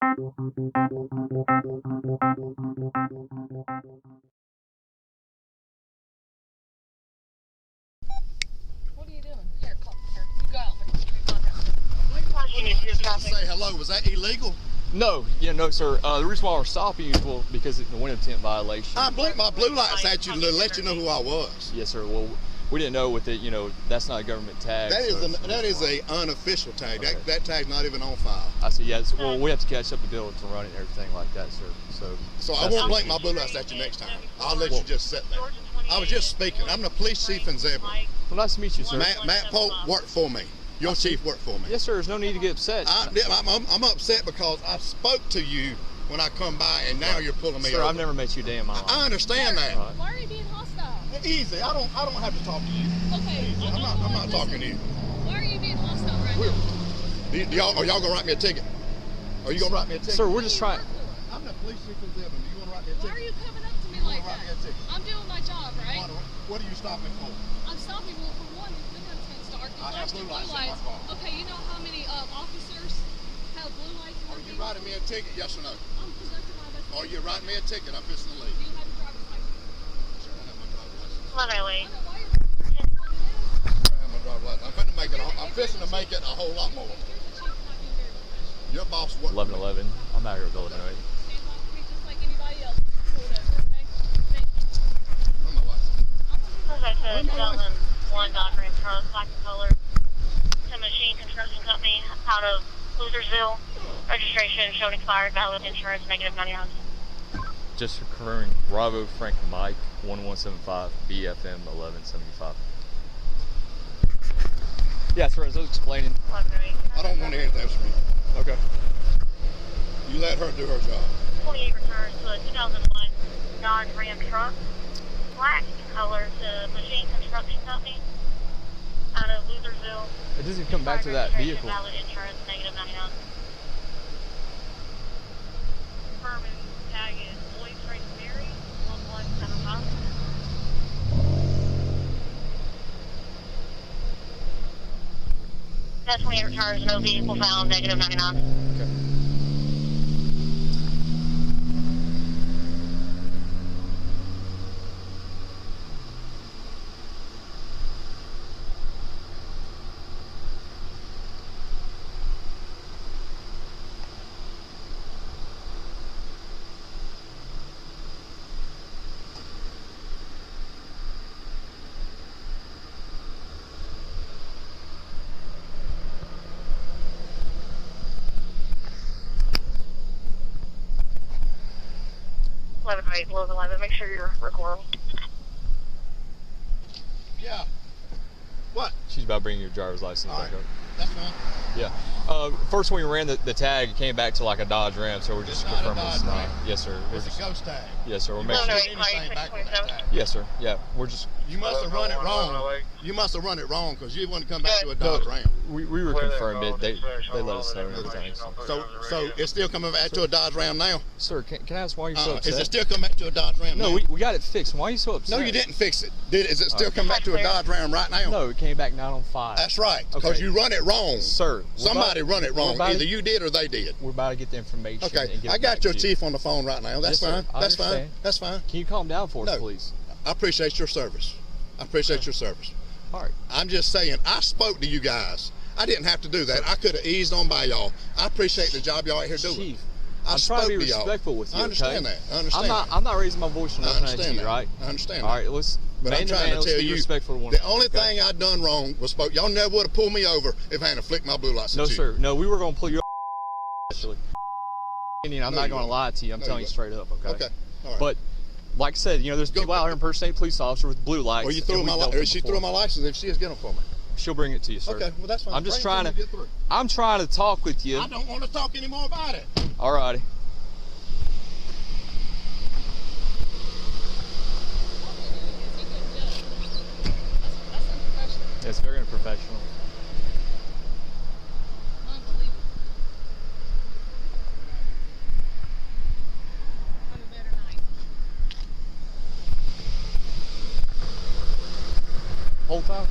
What are you doing? Here, you go out. Let me contact. Say hello. Was that illegal? No, no, sir. The reason why we're stopping you is because it's the window tint violation. I blinked my blue lights at you to let you know who I was. Yes, sir. Well, we didn't know with it. That's not a government tag. That is a unofficial tag. Okay. That tag's not even on file. I see. Yes. Well, we have to catch up to be able to run it and everything like that, sir. So I won't blink my blue lights at you next time. I'll let you just sit there. I was just speaking. I'm the police chief in Zebulon. Well, nice to meet you, sir. Matt Polk worked for me. Your chief worked for me. Yes, sir. There's no need to get upset. I'm upset because I spoke to you when I come by, and now you're pulling me over. Sir, I've never met you a day in my life. I understand that. Right. Why are you being hostile? Easy. I don't have to talk to you. Okay. Easy. I'm not talking to you. Why are you being hostile right now? Are y'all gonna write me a ticket? Are you gonna write me a ticket? Sir, we're just trying. I'm the police chief in Zebulon. Do you want to write me a ticket? Why are you coming up to me like that? I'm doing my job, right? What are you stopping for? I'm stopping for one. The window tint's dark. I have blue lights in my car. Okay, you know how many officers have blue lights? Are you writing me a ticket? Yes or no? I'm conducting my investigation. Are you writing me a ticket? I'm fixing to leave. Do you have your driver's license? Sure, I have my driver's license. I know why you're I have my driver's license. I'm fixing to make it a whole lot more. Your boss worked. 1111. I'm out here with Illinois. Stand by for me just like anybody else. Pull it over, okay? Thank you. Where's my license? Okay, so Development 1 Dodge Ram truck, black in color, to Machine Construction Company out of Losersville. Registration showed expired, valid insurance, negative 99. Just confirming Bravo Frank Mike 1175 BFM 1175. Yeah, sir, as I was explaining. I don't want to hear anything else from you. Okay. You let her do her job. 28 returns to a 2001 Dodge Ram truck, black in color, to Machine Construction Company out of Losersville. It doesn't come back to that vehicle. Valid insurance, negative 99. Confirming tag is Boyd Frank Mary 1175. That's 28 returns, no vehicle found, negative 99. Okay. Low 11, make sure you're recording. Yeah. What? She's about bringing your driver's license back up. That's fine. Yeah. First when we ran the tag, it came back to like a Dodge Ram, so we're just confirming it's not. Yes, sir. It's a ghost tag. Yes, sir. We're making No, sure. Anything back with that tag. Yes, sir. Yeah, we're just. You must have run it wrong. You must have run it wrong because you want to come back to a Dodge Ram. We were confirmed it. They let us know and everything. So it's still coming back to a Dodge Ram now? Sir, can I ask why you're so upset? Is it still coming back to a Dodge Ram now? No, we got it fixed. Why are you so upset? No, you didn't fix it. Is it still coming back to a Dodge Ram right now? No, it came back 9 on 5. That's right, because you run it wrong. Sir. Somebody run it wrong. Either you did or they did. We're about to get the information. Okay, and get I it got back your to you. chief on the phone right now. That's Yes, fine. sir. I That's fine. understand. That's fine. Can you calm down for us, please? I appreciate your service. I appreciate your service. All right. I'm just saying, I spoke to you guys. I didn't have to do that. I could have eased on by y'all. I appreciate the job y'all out here doing. Chief, I'm trying to be respectful with you. I understand okay? that. I understand I'm not raising my voice or nothing at understand you, that. right? I understand All that. right, let's. But I'm trying to tell you, respectful to one the another, only okay? thing I done wrong was spoke. Y'all never would have pulled me over if I hadn't flicked my blue lights. No, sir. No, we were going to pull you. Actually, I'm not going to lie to you. I'm telling you straight up. Okay. Okay. All right. But like I said, there's people out here impersonating police officer with blue lights. Well, you threw my license. She threw my license. If she is getting them for me. She'll bring it to you, sir. Okay. Well, that's fine. I'm just trying to. I'm trying to talk with you. I don't want to talk anymore about it. All righty. It's very unprofessional. Unbelievable. Have a better night. Whole time?